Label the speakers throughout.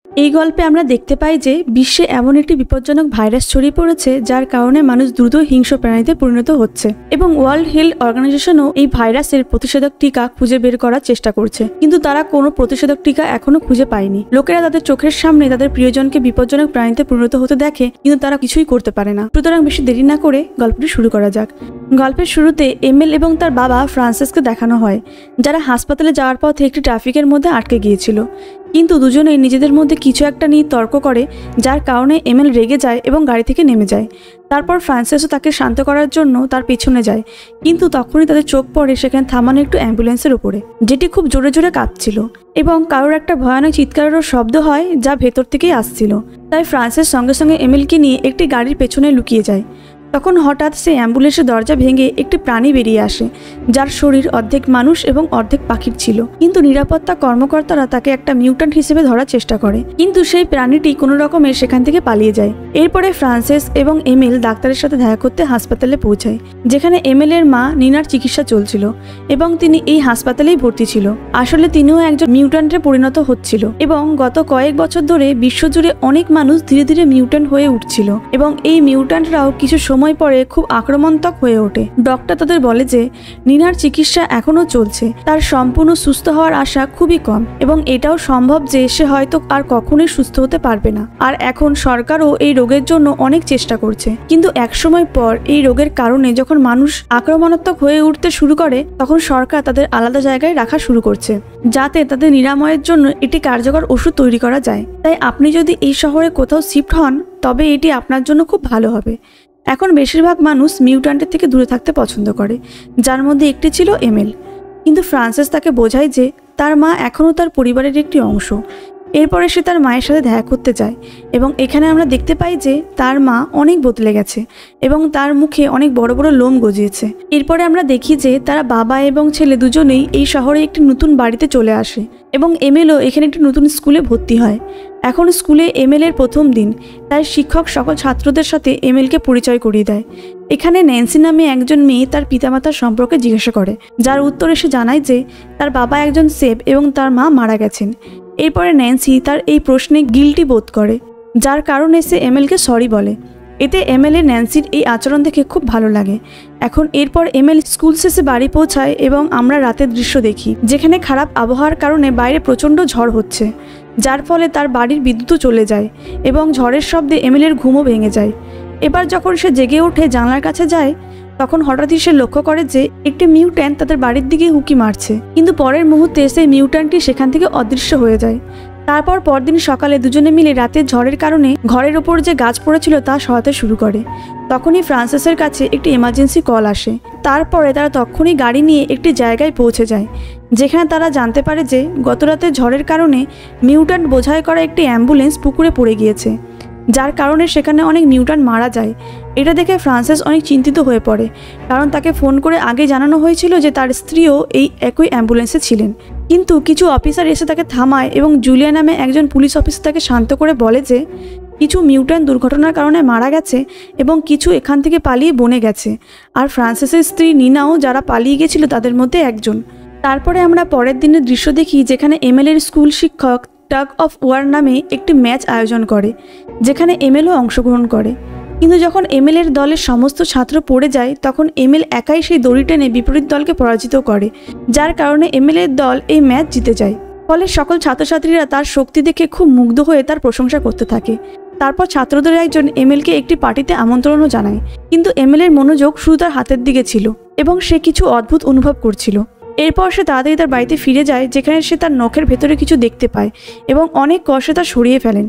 Speaker 1: এই গল্পে আমরা দেখতে পাই যে বিশ্বে এমন একটি বিপজ্জনক ভাইরাস ছড়িয়ে পড়েছে যার কারণে মানুষ দ্রুত হিংস্র প্রাণীতে পরিণত হচ্ছে এবং ওয়ার্ল্ড হেলথ অর্গানাইজেশনও এই ভাইরাসের প্রতিষেধক টিকা খুঁজে বের করার চেষ্টা করছে, কিন্তু তারা কোনো প্রতিষেধক টিকা এখনো খুঁজে পায়নি। লোকেরা তাদের চোখের সামনে তাদের প্রিয়জনকে বিপজ্জনক প্রাণীতে পরিণত হতে দেখে, কিন্তু তারা কিছুই করতে পারে না। সুতরাং বেশি দেরি না করে গল্পটি শুরু করা যাক। গল্পের শুরুতে এমেল এবং তার বাবা ফ্রান্সিসকে দেখানো হয়, যারা হাসপাতালে যাওয়ার পথে একটি ট্রাফিকের মধ্যে আটকে গিয়েছিল। কিন্তু দুজনেই নিজেদের মধ্যে কিছু একটা নিয়ে তর্ক করে, যার কারণে এমেল রেগে যায় এবং গাড়ি থেকে নেমে যায়। তারপর ফ্রান্সিসও তাকে শান্ত করার জন্য তার পেছনে যায়, কিন্তু তখনই তাদের চোখ পড়ে সেখানে থামানো একটু অ্যাম্বুলেন্সের উপরে, যেটি খুব জোরে জোরে কাঁপছিল এবং কারোর একটা ভয়ানক চিৎকারেরও শব্দ হয় যা ভেতর থেকেই আসছিল। তাই ফ্রান্সিস সঙ্গে সঙ্গে এমেলকে নিয়ে একটি গাড়ির পেছনে লুকিয়ে যায়। তখন হঠাৎ সেই অ্যাম্বুলেন্সের দরজা ভেঙে একটি প্রাণী বেরিয়ে আসে, যার শরীর অর্ধেক মানুষ এবং অর্ধেক পাখির ছিল। কিন্তু নিরাপত্তা কর্মকর্তারা তাকে একটা মিউট্যান্ট হিসেবে ধরার চেষ্টা করে, কিন্তু সেই প্রাণীটি কোনো রকমে সেখান থেকে পালিয়ে যায়। এরপরে ফ্রান্সিস এবং এমেল ডাক্তারের সাথে দেখা করতে হাসপাতালে পৌঁছায়, যেখানে এমেলের মা নিনার চিকিৎসা চলছিল এবং তিনি এই হাসপাতালেই ভর্তি ছিল। আসলে তিনিও একজন মিউট্যান্টে পরিণত হচ্ছিল এবং গত কয়েক বছর ধরে বিশ্বজুড়ে অনেক মানুষ ধীরে ধীরে মিউট্যান্ট হয়ে উঠছিল এবং এই মিউট্যান্টরাও কিছু সময় পরে খুব আক্রমণাত্মক হয়ে ওঠে। ডক্টর তাদের বলে যে নিনার চিকিৎসা এখনো চলছে, তার সম্পূর্ণ সুস্থ হওয়ার আশা খুবই কম এবং এটাও সম্ভব যে সে হয়তো আর কখনোই সুস্থ হতে পারবে না। আর এখন সরকারও এই রোগের জন্য অনেক চেষ্টা করছে, কিন্তু একসময় পর এই রোগের কারণে যখন মানুষ আক্রমণাত্মক হয়ে উঠতে শুরু করে, তখন সরকার তাদের আলাদা জায়গায় রাখা শুরু করছে, যাতে তাদের নিরাময়ের জন্য একটি কার্যকর ওষুধ তৈরি করা যায়। তাই আপনি যদি এই শহরে কোথাও শিফট হন, তবে এটি আপনার জন্য খুব ভালো হবে। এখন বেশিরভাগ মানুষ মিউট্যান্টের থেকে দূরে থাকতে পছন্দ করে, যার মধ্যে একটি ছিল এমেল। কিন্তু ফ্রান্সিস তাকে বোঝায় যে তার মা এখনও তার পরিবারের একটি অংশ। এরপরে সে তার মায়ের সাথে দেখা করতে যায় এবং এখানে আমরা দেখতে পাই যে তার মা অনেক বদলে গেছে এবং তার মুখে অনেক বড় বড় লোম গজিয়েছে। এরপরে আমরা দেখি যে তারা বাবা এবং ছেলে দুজনেই এই শহরে একটি নতুন বাড়িতে চলে আসে এবং এমেলও এখানে একটি নতুন স্কুলে ভর্তি হয়। এখন স্কুলে এমেলের প্রথম দিন, তাই শিক্ষক সকল ছাত্রদের সাথে এমেলকে পরিচয় করিয়ে দেয়। এখানে ন্যান্সি নামে একজন মেয়ে তার পিতামাতার সম্পর্কে জিজ্ঞাসা করে, যার উত্তরে সে জানায় যে তার বাবা একজন সেফ এবং তার মা মারা গেছেন। এরপরে ন্যান্সি তার এই প্রশ্নে গিল্টি বোধ করে, যার কারণে সে এমেলকে সরি বলে। এতে এমেলের ন্যান্সির এই আচরণ দেখে খুব ভালো লাগে। এখন এরপর এমেল স্কুল শেষে বাড়ি পৌঁছায় এবং আমরা রাতের দৃশ্য দেখি, যেখানে খারাপ আবহাওয়ার কারণে বাইরে প্রচণ্ড ঝড় হচ্ছে, যার ফলে তার বাড়ির বিদ্যুৎও চলে যায় এবং ঝড়ের শব্দে এমেলের ঘুমও ভেঙে যায়। এবার যখন সে জেগে ওঠে জানলার কাছে যায়, তখন হঠাৎই সে লক্ষ্য করে যে একটি মিউট্যান্ট তাদের বাড়ির দিকে হুকি মারছে, কিন্তু পরের মুহূর্তে সেই মিউট্যান্টটি সেখান থেকে অদৃশ্য হয়ে যায়। তারপর পরদিন সকালে দুজনে মিলে রাতের ঝড়ের কারণে ঘরের ওপর যে গাছ পড়েছিল তা সরাতে শুরু করে। তখনই ফ্রান্সিসের কাছে একটি এমার্জেন্সি কল আসে। তারপরে তারা তখনই গাড়ি নিয়ে একটি জায়গায় পৌঁছে যায়, যেখানে তারা জানতে পারে যে গতরাতে ঝড়ের কারণে মিউট্যান্ট বোঝাই করা একটি অ্যাম্বুলেন্স পুকুরে পড়ে গিয়েছে, যার কারণে সেখানে অনেক মিউট্যান্ট মারা যায়। এটা দেখে ফ্রান্সিস অনেক চিন্তিত হয়ে পড়ে, কারণ তাকে ফোন করে আগে জানানো হয়েছিল যে তার স্ত্রীও এই একই অ্যাম্বুলেন্সে ছিলেন। কিন্তু কিছু অফিসার এসে তাকে থামায় এবং জুলিয়া নামে একজন পুলিশ অফিসার তাকে শান্ত করে বলে যে কিছু মিউট্যান্ট দুর্ঘটনার কারণে মারা গেছে এবং কিছু এখান থেকে পালিয়ে বনে গেছে, আর ফ্রান্সিসের স্ত্রী নিনাও যারা পালিয়ে গেছিল তাদের মধ্যে একজন। তারপরে আমরা পরের দিনের দৃশ্য দেখি, যেখানে এমেলের স্কুল শিক্ষক টাগ অফ ওয়ার নামে একটি ম্যাচ আয়োজন করে, যেখানে এমেলও অংশগ্রহণ করে। কিন্তু যখন এমেলের দলের সমস্ত ছাত্র পড়ে যায়, তখন এমেল একাই সেই দড়ি টেনে বিপরীত দলকে পরাজিত করে, যার কারণে এমেলের দল এই ম্যাচ জিতে যায়। ফলে সকল ছাত্রছাত্রীরা তার শক্তি দেখে খুব মুগ্ধ হয়ে তার প্রশংসা করতে থাকে। তারপর ছাত্রদের একজন এমেলকে একটি পার্টিতে আমন্ত্রণও জানায়, কিন্তু এমেলের মনোযোগ শুধু তার হাতের দিকে ছিল এবং সে কিছু অদ্ভুত অনুভব করছিল। এরপর সে তাড়াতাড়ি তার বাড়িতে ফিরে যায়, যেখানে সে তার নখের ভেতরে কিছু দেখতে পায় এবং অনেক কষ্টে তা সরিয়ে ফেলেন,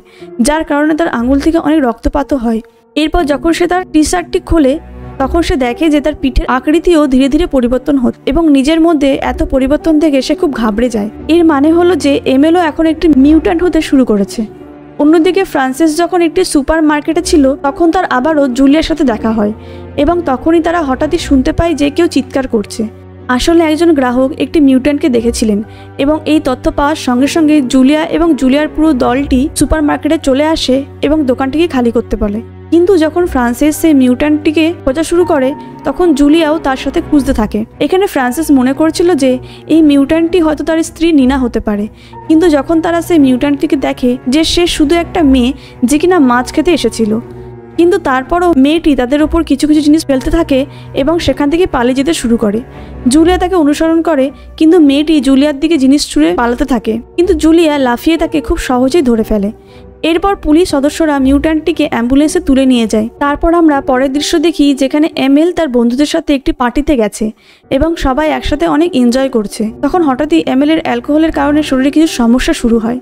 Speaker 1: যার কারণে তার আঙুল থেকে অনেক রক্তপাতও হয়। এরপর যখন সে তার টি শার্টটি খোলে, তখন সে দেখে যে তার পিঠের আকৃতিও ধীরে ধীরে পরিবর্তন হচ্ছে এবং নিজের মধ্যে এত পরিবর্তন দেখে সে খুব ঘাবড়ে যায়। এর মানে হলো যে এমেলও এখন একটি মিউট্যান্ট হতে শুরু করেছে। অন্যদিকে ফ্রান্সিস যখন একটি সুপার মার্কেটে ছিল, তখন তার আবারও জুলিয়ার সাথে দেখা হয় এবং তখনই তারা হঠাৎই শুনতে পায় যে কেউ চিৎকার করছে। আসলে একজন গ্রাহক একটি মিউট্যান্টকে দেখেছিলেন এবং এই তথ্য পাওয়ার সঙ্গে সঙ্গে জুলিয়া এবং জুলিয়ার পুরো দলটি সুপার মার্কেটে চলে আসে এবং দোকানটিকে খালি করতে বলে। কিন্তু যখন ফ্রান্সিস সেই মিউট্যান্টটিকে খোঁজা শুরু করে তখন জুলিয়াও তার সাথে খুঁজতে থাকে। এখানে ফ্রান্সিস মনে করছিল যে এই মিউট্যান্টটি হয়তো তার স্ত্রী নিনা হতে পারে, কিন্তু যখন তারা সেই মিউট্যান্টটিকে দেখে যে সে শুধু একটা মেয়ে যে কিনা মাছ খেতে এসেছিল, কিন্তু তারপরও মেয়েটি তাদের ওপর কিছু কিছু জিনিস ফেলতে থাকে এবং সেখান থেকে পালিয়ে যেতে শুরু করে। জুলিয়া তাকে অনুসরণ করে, কিন্তু মেয়েটি জুলিয়ার দিকে জিনিস ছুঁড়ে পালাতে থাকে, কিন্তু জুলিয়া লাফিয়ে তাকে খুব সহজেই ধরে ফেলে। এরপর পুলিশ সদস্যরা মিউট্যান্টটিকে অ্যাম্বুলেন্সে তুলে নিয়ে যায়। তারপর আমরা পরের দৃশ্য দেখি যেখানে এমএল তার বন্ধুদের সাথে একটি পার্টিতে গেছে এবং সবাই একসাথে অনেক এনজয় করছে। তখন হঠাৎই এমএল এর অ্যালকোহলের কারণে শরীরে কিছু সমস্যা শুরু হয়,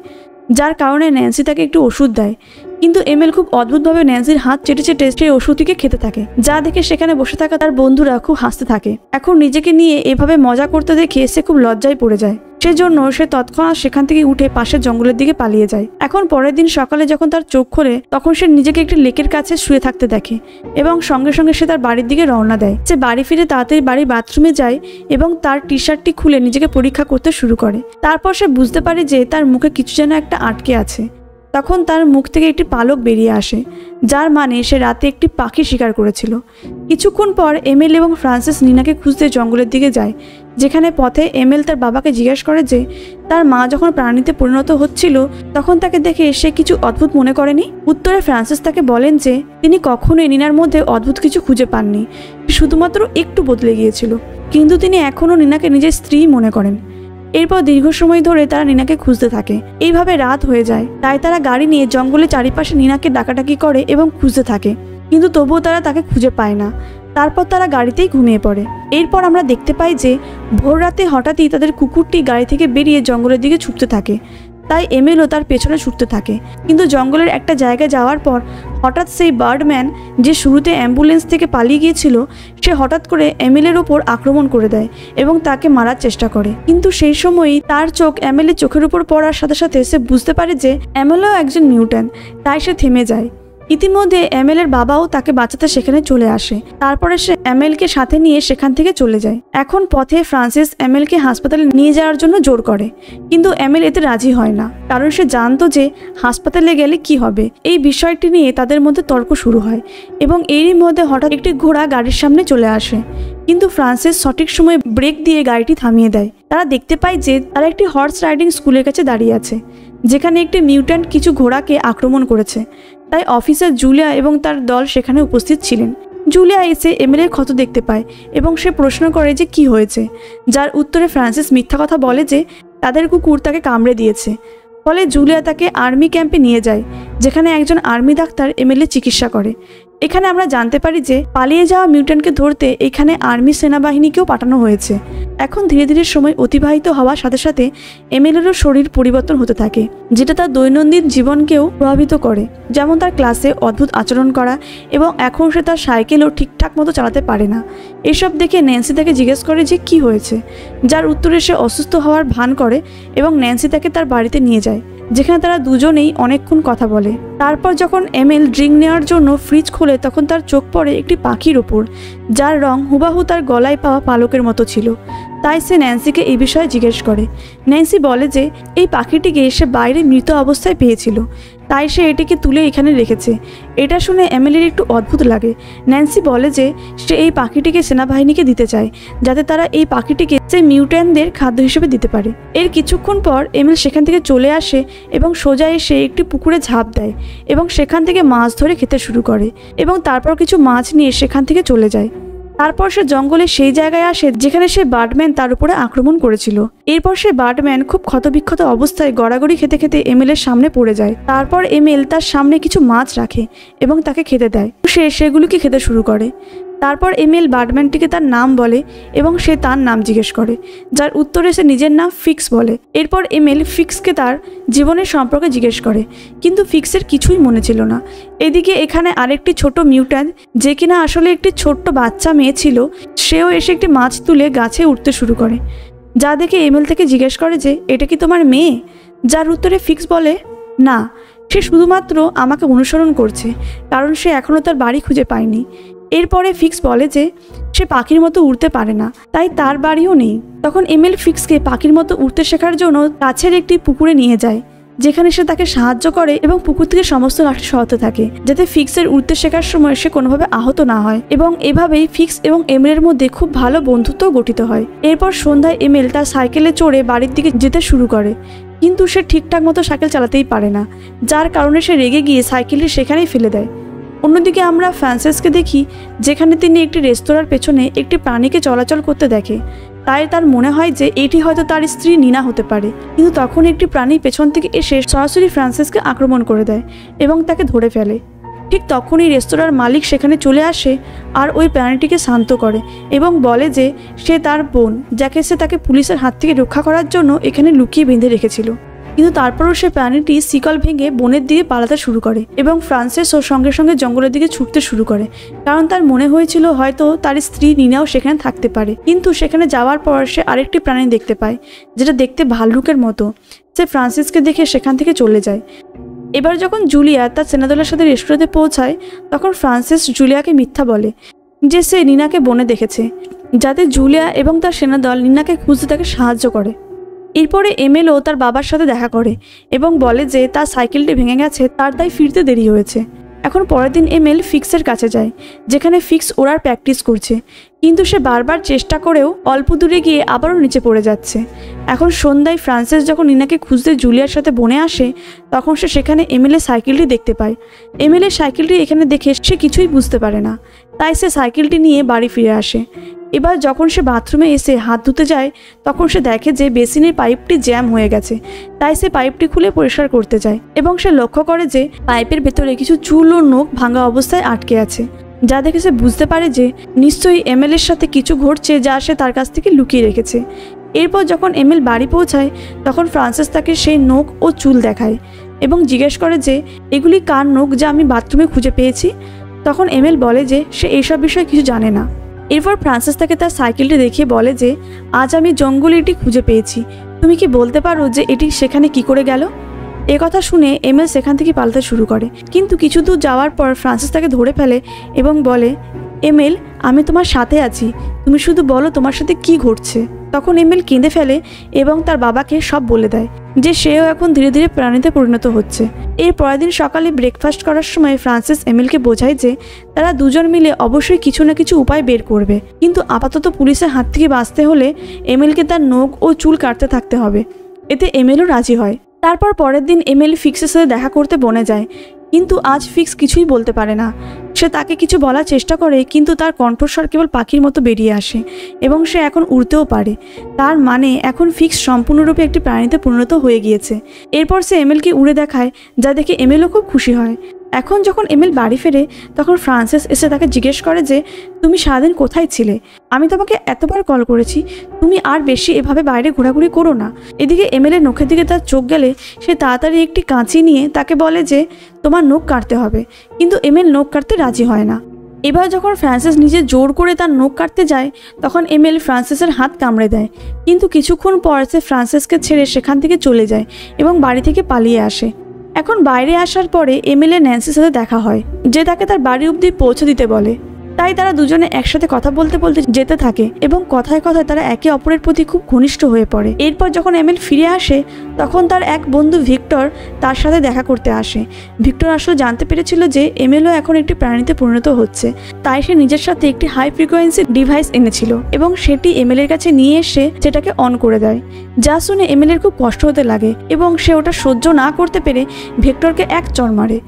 Speaker 1: যার কারণে ন্যান্সি তাকে একটু ওষুধ দেয়, কিন্তু এমএল খুব অদ্ভুতভাবে ন্যান্সির হাত চেটে চেটে সেই ওষুধটিকে খেতে থাকে, যা দেখে সেখানে বসে থাকা তার বন্ধুরা খুব হাসতে থাকে। এখন নিজেকে নিয়ে এভাবে মজা করতে দেখে সে খুব লজ্জায় পড়ে যায়, সেজন্য সে তৎক্ষণাৎ সেখান থেকে উঠে পাশের জঙ্গলের দিকে পালিয়ে যায়। এখন পরের দিন সকালে যখন তার চোখ খোলে তখন সে নিজেকে একটি লেকের কাছে শুয়ে থাকতে দেখে এবং সঙ্গে সঙ্গে সে তার বাড়ির দিকে রওনা দেয়। সে বাড়ি ফিরে তাড়াতাড়ি বাড়ির বাথরুমে যায় এবং তার টি শার্টটি খুলে নিজেকে পরীক্ষা করতে শুরু করে। তারপর সে বুঝতে পারে যে তার মুখে কিছু যেন একটা আটকে আছে। তখন তার মুখ থেকে একটি পালক বেরিয়ে আসে, যার মানে সে রাতে একটি পাখি শিকার করেছিল। কিছুক্ষণ পর এমএল এবং ফ্রান্সিস নিনাকে খুঁজতে জঙ্গলের দিকে যায়, যেখানে পথে এমএল তার বাবাকে জিজ্ঞেস করে যে তার মা যখন প্রাণীতে পরিণত হচ্ছিল তখন তাকে দেখে সে কিছু অদ্ভুত মনে করেনি। উত্তরে ফ্রান্সিস তাকে বলেন যে তিনি কখনোই নিনার মধ্যে অদ্ভুত কিছু খুঁজে পাননি, শুধুমাত্র একটু বদলে গিয়েছিল, কিন্তু তিনি এখনও নিনাকে নিজের স্ত্রী মনে করেন। এরপর দীর্ঘ সময় ধরে তারা নিনাকে খুঁজতে থাকে। এইভাবে রাত হয়ে যায়, তাই তারা গাড়ি নিয়ে জঙ্গলের চারিপাশে নিনাকে ডাকাডাকি করে এবং খুঁজতে থাকে, কিন্তু তবুও তারা তাকে খুঁজে পায় না। তারপর তারা গাড়িতেই ঘুমিয়ে পড়ে। এরপর আমরা দেখতে পাই যে ভোর রাতে হঠাৎই তাদের কুকুরটি গাড়ি থেকে বেরিয়ে জঙ্গলের দিকে ছুটতে থাকে, তাই এমএলও তার পেছনে ছুটতে থাকে। কিন্তু জঙ্গলের একটা জায়গায় যাওয়ার পর হঠাৎ সেই বার্ডম্যান যে শুরুতে অ্যাম্বুলেন্স থেকে পালিয়ে গিয়েছিল সে হঠাৎ করে এমএলের ওপর আক্রমণ করে দেয় এবং তাকে মারার চেষ্টা করে, কিন্তু সেই সময়ই তার চোখ এমএলের চোখের উপর পড়ার সাথে সাথে সে বুঝতে পারে যে এমএলও একজন মিউট্যান্ট, তাই সে থেমে যায়। ইতিমধ্যে এমএল এর বাবাও তাকে বাঁচাতে সেখানে চলে আসে। তারপরে সে এমএলকে সাথে নিয়ে সেখান থেকে চলে যায়। এখন পথে ফ্রান্সিস এমএলকে হাসপাতালে নিয়ে যাওয়ার জন্য জোর করে, কিন্তু এমএল এতে রাজি হয় না, কারণ সে জানতো যে হাসপাতালে গেলে কি হবে। এই বিষয়টি নিয়ে তাদের মধ্যে তর্ক শুরু হয় এবং এরই মধ্যে হঠাৎ একটি ঘোড়া গাড়ির সামনে চলে আসে, কিন্তু ফ্রান্সিস সঠিক সময়ে ব্রেক দিয়ে গাড়িটি থামিয়ে দেয়। তারা দেখতে পায় যে তারা একটি হর্স রাইডিং স্কুলের কাছে দাঁড়িয়ে আছে, যেখানে একটি মিউট্যান্ট কিছু ঘোড়াকে আক্রমণ করেছে। তাই অফিসার জুলিয়া এবং তার দল সেখানে উপস্থিত ছিলেন। জুলিয়া এসে এমএলের ক্ষত দেখতে পায় এবং সে প্রশ্ন করে যে কি হয়েছে, যার উত্তরে ফ্রান্সিস মিথ্যা কথা বলে যে তাদের কুকুর তাকে কামড়ে দিয়েছে। ফলে জুলিয়া তাকে আর্মি ক্যাম্পে নিয়ে যায়, যেখানে একজন আর্মি ডাক্তার এমএলের চিকিৎসা করে। এখানে আমরা জানতে পারি যে পালিয়ে যাওয়া মিউট্যান্টকে ধরতে এখানে আর্মি সেনাবাহিনীকেও পাঠানো হয়েছে। এখন ধীরে ধীরে সময় অতিবাহিত হওয়ার সাথে সাথে এমএলেরও শরীর পরিবর্তন হতে থাকে, যেটা তার দৈনন্দিন জীবনকেও প্রভাবিত করে, যেমন তার ক্লাসে অদ্ভুত আচরণ করা এবং এখন সে তার সাইকেলও ঠিকঠাক মতো চালাতে পারে না। এসব দেখে ন্যান্সি তাকে জিজ্ঞেস করে যে কি হয়েছে, যার উত্তরে সে অসুস্থ হওয়ার ভান করে এবং ন্যান্সি তাকে তার বাড়িতে নিয়ে যায়, যেখানে তারা দুজনেই অনেকক্ষণ কথা বলে। তারপর যখন এমএল ড্রিঙ্ক নেওয়ার জন্য ফ্রিজ খোলে তখন তার চোখ পড়ে একটি পাখির ওপর, যার রং হুবাহু তার গলায় পাওয়া পালকের মতো ছিল। তাই সে ন্যান্সিকে এই বিষয়ে জিজ্ঞেস করে। ন্যান্সি বলে যে এই পাখিটিকে সে বাইরে মৃত অবস্থায় পেয়েছিল, তাই সে এটিকে তুলে এখানে রেখেছে। এটা শুনে এমএলের একটু অদ্ভুত লাগে। ন্যান্সি বলে যে সে এই পাখিটিকে সেনাবাহিনীকে দিতে চায়, যাতে তারা এই পাখিটিকে সেই মিউট্যান্টদের খাদ্য হিসেবে দিতে পারে। এর কিছুক্ষণ পর এমএল সেখান থেকে চলে আসে এবং সোজা এসে একটি পুকুরে ঝাঁপ দেয় এবং সেখান থেকে মাছ ধরে খেতে শুরু করে এবং তারপর কিছু মাছ নিয়ে সেখান থেকে চলে যায়। তারপর সে জঙ্গলে সেই জায়গায় আসে যেখানে সে বার্ডম্যান তার উপরে আক্রমণ করেছিল। এরপর সে বার্ডম্যান খুব ক্ষতবিক্ষত অবস্থায় গড়াগড়ি খেতে খেতে এমএলের সামনে পড়ে যায়। তারপর এমএল তার সামনে কিছু মাছ রাখে এবং তাকে খেতে দেয়। সে সেগুলিকে খেতে শুরু করে। তারপর এমএল বার্ডম্যানটিকে তার নাম বলে এবং সে তার নাম জিজ্ঞেস করে, যার উত্তরে সে নিজের নাম ফিক্স বলে। এরপর এমএল ফিক্সকে তার জীবনের সম্পর্কে জিজ্ঞেস করে, কিন্তু ফিক্সের কিছুই মনে ছিল না। এদিকে এখানে আরেকটি ছোট মিউট্যান্ট, যে কিনা আসলে একটি ছোট্ট বাচ্চা মেয়ে ছিল, সেও এসে একটি মাছ তুলে গাছে উঠতে শুরু করে, যা দেখে এমএল থেকে জিজ্ঞেস করে যে এটা কি তোমার মেয়ে, যার উত্তরে ফিক্স বলে না, সে শুধুমাত্র আমাকে অনুসরণ করছে, কারণ সে এখনও তার বাড়ি খুঁজে পায়নি। এরপরে ফিক্স বলে যে সে পাখির মতো উড়তে পারে না, তাই তার বাড়িও নেই। তখন এমএল ফিক্সকে পাখির মতো উড়তে শেখার জন্য কাছের একটি পুকুরে নিয়ে যায়, যেখানে সে তাকে সাহায্য করে এবং পুকুর থেকে সমস্ত লাঠি সরাতে থাকে যাতে ফিক্সের উঠতে শেখার সময় সে কোনোভাবে আহত না হয়। এবং এভাবেই ফিক্স এবং এমেলের মধ্যে খুব ভালো বন্ধুত্ব গঠিত হয়। এরপর সন্ধ্যায় এমেল তার সাইকেলে চড়ে বাড়ির দিকে যেতে শুরু করে, কিন্তু সে ঠিকঠাক মতো সাইকেল চালাতেই পারে না, যার কারণে সে রেগে গিয়ে সাইকেলটি সেখানেই ফেলে দেয়। অন্যদিকে আমরা ফ্রান্সেসকে দেখি, যেখানে তিনি একটি রেস্তোরাঁর পেছনে একটি প্রাণীকে চলাচল করতে দেখে। তাই তার মনে হয় যে এটি হয়তো তার স্ত্রী নিনা হতে পারে, কিন্তু তখন একটি প্রাণী পেছন থেকে এসে সরাসরি ফ্রান্সেসকে আক্রমণ করে দেয় এবং তাকে ধরে ফেলে। ঠিক তখনই রেস্তোরাঁর মালিক সেখানে চলে আসে আর ওই প্রাণীটিকে শান্ত করে এবং বলে যে সে তার বোন, যাকে সে তাকে পুলিশের হাত থেকে রক্ষা করার জন্য এখানে লুকিয়ে বেঁধে রেখেছিল। কিন্তু তারপরও সে প্রাণীটি শিকল ভেঙে বনের দিকে পালাতে শুরু করে এবং ফ্রান্সেসও সঙ্গে সঙ্গে জঙ্গলের দিকে ছুটতে শুরু করে, কারণ তার মনে হয়েছিল হয়তো তার স্ত্রী নিনাও সেখানে থাকতে পারে। কিন্তু সেখানে যাওয়ার পর সে আরেকটি প্রাণী দেখতে পায়, যেটা দেখতে ভাল্লুকের মতো। সে ফ্রান্সিসকে দেখে সেখান থেকে চলে যায়। এবার যখন জুলিয়া তার সেনাদলের সাথে রেস্টুরেন্টে পৌঁছায়, তখন ফ্রান্সিস জুলিয়াকে মিথ্যা বলে যে সে নিনাকে বনে দেখেছে, যাতে জুলিয়া এবং তার সেনাদল নিনাকে খুঁজতে তাকে সাহায্য করে। এরপরে এমেলও তার বাবার সাথে দেখা করে এবং বলে যে তার সাইকেলটি ভেঙে গেছে, তার তাই ফিরতে দেরি হয়েছে। এখন পরের দিন এমেল ফিক্সের কাছে যায়, যেখানে ফিক্স ওড়ার প্র্যাকটিস করছে, কিন্তু সে বারবার চেষ্টা করেও অল্প দূরে গিয়ে আবারও নিচে পড়ে যাচ্ছে। এখন সন্ধ্যায় ফ্রান্সিস যখন নিনাকে খুঁজতে জুলিয়ার সাথে বনে আসে, তখন সে সেখানে এমেলের সাইকেলটি দেখতে পায়। এমেলের সাইকেলটি এখানে দেখে সে কিছুই বুঝতে পারে না, তাই সে সাইকেলটি নিয়ে বাড়ি ফিরে আসে। এবার যখন সে বাথরুমে এসে হাত ধুতে যায়, তখন সে দেখে যে বেসিনের পাইপটি জ্যাম হয়ে গেছে। তাই সে পাইপটি খুলে পরিষ্কার করতে যায় এবং সে লক্ষ্য করে যে পাইপের ভেতরে কিছু চুল ও নখ ভাঙা অবস্থায় আটকে আছে, যা দেখে সে বুঝতে পারে যে নিশ্চয়ই এমেলের সাথে কিছু ঘটছে যা সে তার কাছ থেকে লুকিয়ে রেখেছে। এরপর যখন এমেল বাড়ি পৌঁছায়, তখন ফ্রান্সিস তাকে সেই নখ ও চুল দেখায় এবং জিজ্ঞেস করে যে এগুলি কার নখ যা আমি বাথরুমে খুঁজে পেয়েছি। তখন এমেল বলে যে সে এইসব বিষয়ে কিছু জানে না। এরপর ফ্রান্সিস তাকে তার সাইকেলটি দেখিয়ে বলে যে আজ আমি জঙ্গলে এটি খুঁজে পেয়েছি, তুমি কি বলতে পারো যে এটি সেখানে কি করে গেল? কথা শুনে এমেল সেখান থেকে পালাতে শুরু করে, কিন্তু কিছু দূর যাওয়ার পর ফ্রান্সিস তাকে ধরে ফেলে এবং বলে, এমেল, আমি তোমার সাথে আছি, তুমি শুধু বলো তোমার সাথে কি ঘটছে। তখন এমেল কেঁদে ফেলে এবং তার বাবাকে সব বলে দেয় যে সেও এখন ধীরে ধীরে প্রাণীতে পরিণত হচ্ছে। এর পরের দিন সকালে ব্রেকফাস্ট করার সময় ফ্রান্সিস এমেলকে বোঝায় যে তারা দুজন মিলে অবশ্যই কিছু না কিছু উপায় বের করবে, কিন্তু আপাতত পুলিশের হাত থেকে বাঁচতে হলে এমেলকে তার নখ ও চুল কাটতে থাকতে হবে। এতে এমেলও রাজি হয়। তারপর পরের দিন এমেল ফিক্সের সাথে দেখা করতে বনে যায়, কিন্তু আজ ফিক্স কিছুই বলতে পারে না। সে তাকে কিছু বলার চেষ্টা করে, কিন্তু তার কণ্ঠস্বর কেবল পাখির মতো বেরিয়ে আসে এবং সে এখন উড়তেও পারে। তার মানে এখন ফিক্স সম্পূর্ণরূপে একটি প্রাণীতে পরিণত হয়ে গিয়েছে। এরপর সে এমেলকে উড়ে দেখায়, যা দেখে এমেলও খুব খুশি হয়। এখন যখন এমেল বাড়ি ফেরে, তখন ফ্রান্সিস এসে তাকে জিজ্ঞেস করে যে তুমি সারাদিন কোথায় ছিলে? আমি তোমাকে এতবার কল করেছি, তুমি আর বেশি এভাবে বাইরে ঘোরাঘুরি করো না। এদিকে এমেলের নখের দিকে তার চোখ গেলে সে তাড়াতাড়ি একটি কাঁচি নিয়ে তাকে বলে যে তোমার নখ কাটতে হবে, কিন্তু এমেল নখ কাটতে রাজি হয় না। এবার যখন ফ্রান্সিস নিজে জোর করে তার নখ কাটতে যায়, তখন এমেল ফ্রান্সিসের হাত কামড়ে দেয়, কিন্তু কিছুক্ষণ পর সে ফ্রান্সিসকে ছেড়ে সেখান থেকে চলে যায় এবং বাড়ি থেকে পালিয়ে আসে। এখন বাইরে আসার পরে এমেলের ন্যান্সির সাথে দেখা হয়, যে তাকে তার বাড়ি অবধি পৌঁছে দিতে বলে। তাই তারা দুজনে একসাথে কথা বলতে বলতে যেতে থাকে এবং কথায় কথায় তারা একে অপরের প্রতি খুব ঘনিষ্ঠ হয়ে পড়ে। এরপর যখন এমেল ফিরে আসে, তখন তার এক বন্ধু ভিক্টর তার সাথে দেখা করতে আসে। ভিক্টর আসলে জানতে পেরেছিল যে এমেলও এখন একটি প্রাণীতে পরিণত হচ্ছে, তাই সে নিজের সাথে একটি হাই ফ্রিকোয়েন্সি ডিভাইস এনেছিল এবং সেটি এমেলের কাছে নিয়ে এসে সেটাকে অন করে দেয়, যা শুনে এমেলের খুব কষ্ট হতে লাগে এবং সে ওটা সহ্য না করতে পেরে ভিক্টরকে এক চড় মারে,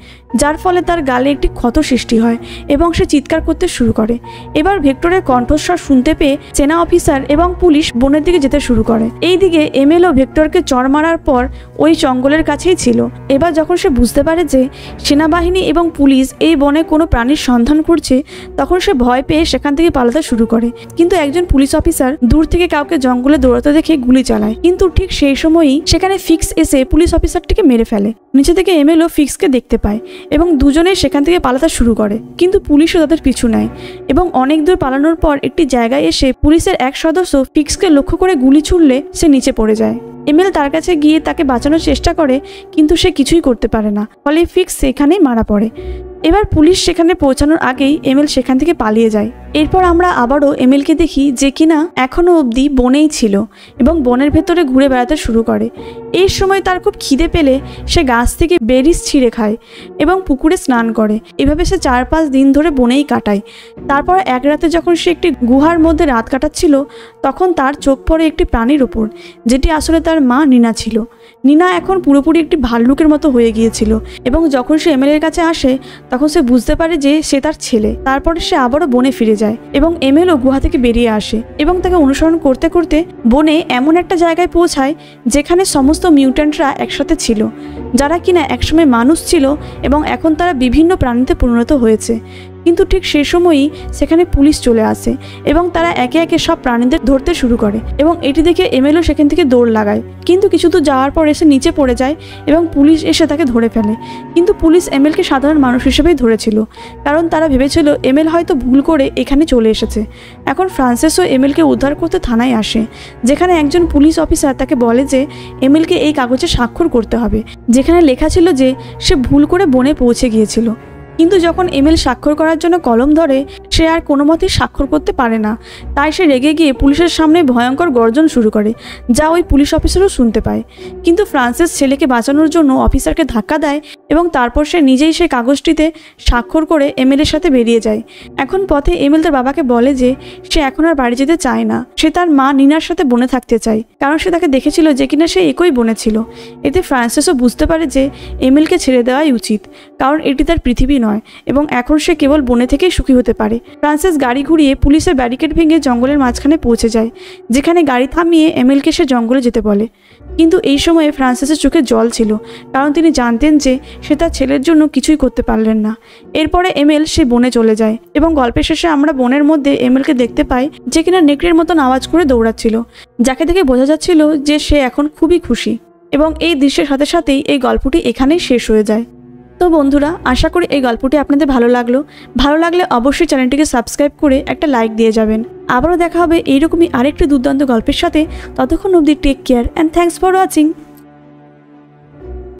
Speaker 1: যার ফলে তার গালে একটি ক্ষত সৃষ্টি হয় এবং সে চিৎকার করতে শুরু করে। এবার ভিক্টরের কণ্ঠস্বর শুনতে পেয়ে সেনা অফিসার এবং পুলিশ বনের দিকে যেতে শুরু করে। এইদিকে এমেলও ভিক্টরকে চড় মারার পর ওই জঙ্গলের কাছেই ছিল। এবার যখন সে বুঝতে পারে যে সেনাবাহিনী এবং পুলিশ এই বনে কোনো প্রাণীর সন্ধান করছে, তখন সে ভয় পেয়ে সেখান থেকে পালাতে শুরু করে। কিন্তু একজন পুলিশ অফিসার দূর থেকে কাউকে জঙ্গলে দৌড়াতে দেখে গুলি চালায়, কিন্তু ঠিক সেই সময়ই সেখানে ফিক্স এসে পুলিশ অফিসারটিকে মেরে ফেলে। নিচে থেকে এমেলও ফিক্সকে দেখতে পায় এবং দুজনে সেখান থেকে পালাতে শুরু করে, কিন্তু পুলিশও তাদের পিছু নেয় এবং অনেক দূর পালানোর পর একটি জায়গায় এসে পুলিশের এক সদস্য ফিক্সকে লক্ষ্য করে গুলি ছুড়লে সে নিচে পড়ে যায়। এমেল তার কাছে গিয়ে তাকে বাঁচানোর চেষ্টা করে, কিন্তু সে কিছুই করতে পারে না, ফলে ফিক্স সেখানেই মারা পড়ে। এবার পুলিশ সেখানে পৌঁছানোর আগেই এমএল সেখান থেকে পালিয়ে যায়। এরপর আমরা আবারও এমএলকে দেখি যে কিনা এখনও অবধি বনেই ছিল এবং বনের ভেতরে ঘুরে বেড়াতে শুরু করে। এই সময় তার খুব খিদে পেলে সে গাছ থেকে বেরিস ছিঁড়ে খায় এবং পুকুরে স্নান করে। এভাবে সে 4-5 দিন ধরে বনেই কাটায়। তারপর এক রাতে যখন সে একটি গুহার মধ্যে রাত কাটাচ্ছিল তখন তার চোখ পড়ে একটি প্রাণীর ওপর, যেটি আসলে তার মা নিনা ছিল। নিনা এখন পুরোপুরি একটি ভাল্লুকের মতো হয়ে গিয়েছিল এবং যখন সে এমএলের কাছে আসে তখন সে বুঝতে পারে যে সে তার ছেলে। তারপরে সে আবারও বনে ফিরে যায় এবং এমএলও গুহা থেকে বেরিয়ে আসে এবং তাকে অনুসরণ করতে করতে বনে এমন একটা জায়গায় পৌঁছায় যেখানে সমস্ত মিউট্যান্টরা একসাথে ছিল, যারা কিনা একসময় মানুষ ছিল এবং এখন তারা বিভিন্ন প্রাণীতে পরিণত হয়েছে। কিন্তু ঠিক সেই সময়ই সেখানে পুলিশ চলে আসে এবং তারা একে একে সব প্রাণীদের ধরতে শুরু করে এবং এটি দেখে এমএলও সেখান থেকে দৌড় লাগায়। কিন্তু কিছু দূর যাওয়ার পর এসে নিচে পড়ে যায় এবং পুলিশ এসে তাকে ধরে ফেলে। কিন্তু পুলিশ এমএলকে সাধারণ মানুষ হিসেবেই ধরেছিল, কারণ তারা ভেবেছিল এমএল হয়তো ভুল করে এখানে চলে এসেছে। এখন ফ্রান্সেসও এমএলকে উদ্ধার করতে থানায় আসে, যেখানে একজন পুলিশ অফিসার তাকে বলে যে এমএলকে এই কাগজে স্বাক্ষর করতে হবে, যেখানে লেখা ছিল যে সে ভুল করে বনে পৌঁছে গিয়েছিল। কিন্তু যখন এমএল স্বাক্ষর করার জন্য কলম ধরে সে আর কোনো মতেই স্বাক্ষর করতে পারে না। তাই সে রেগে গিয়ে পুলিশের সামনে ভয়ঙ্কর গর্জন শুরু করে, যা ওই পুলিশ অফিসারও শুনতে পায়। কিন্তু ফ্রান্সিস ছেলেকে বাঁচানোর জন্য অফিসারকে ধাক্কা দেয় এবং তারপর সে নিজেই সেই কাগজটিতে স্বাক্ষর করে এমএলের সাথে বেরিয়ে যায়। এখন পথে এমএল তার বাবাকে বলে যে সে এখন আর বাড়ি যেতে চায় না, সে তার মা নিনার সাথে বনে থাকতে চায়, কারণ সে তাকে দেখেছিল যে কিনা সে একই বনে ছিল। এতে ফ্রান্সিসও বুঝতে পারে যে এমএলকে ছেড়ে দেওয়াই উচিত, কারণ এটি তার পৃথিবী নয় এবং এখন সে কেবল বনে থেকেই সুখী হতে পারে। ফ্রান্সিস গাড়ি ঘুরিয়ে পুলিশের ব্যারিকেড ভেঙে জঙ্গলের মাঝখানে পৌঁছে যায়, যেখানে গাড়ি থামিয়ে এমএলকে সে জঙ্গলে যেতে বলে। কিন্তু এই সময়ে ফ্রান্সিসের চোখে জল ছিল, কারণ তিনি জানতেন যে সে তার ছেলের জন্য কিছুই করতে পারলেন না। এরপরে এমএল সে বনে চলে যায় এবং গল্পের শেষে আমরা বনের মধ্যে এমএলকে দেখতে পাই যে কিনা নেকড়ের মতন আওয়াজ করে দৌড়াচ্ছিল, যাকে দেখে বোঝা যাচ্ছিল যে সে এখন খুবই খুশি। এবং এই দৃশ্যের সাথে সাথেই এই গল্পটি এখানেই শেষ হয়ে যায়। তো বন্ধুরা, আশা করি এই গল্পটি আপনাদের ভালো লাগলে অবশ্যই চ্যানেলটিকে সাবস্ক্রাইব করে একটা লাইক দিয়ে যাবেন। আবারও দেখা হবে এইরকমই আরেকটি দুর্দান্ত গল্পের সাথে। ততক্ষণ অবধি take care and thanks for watching.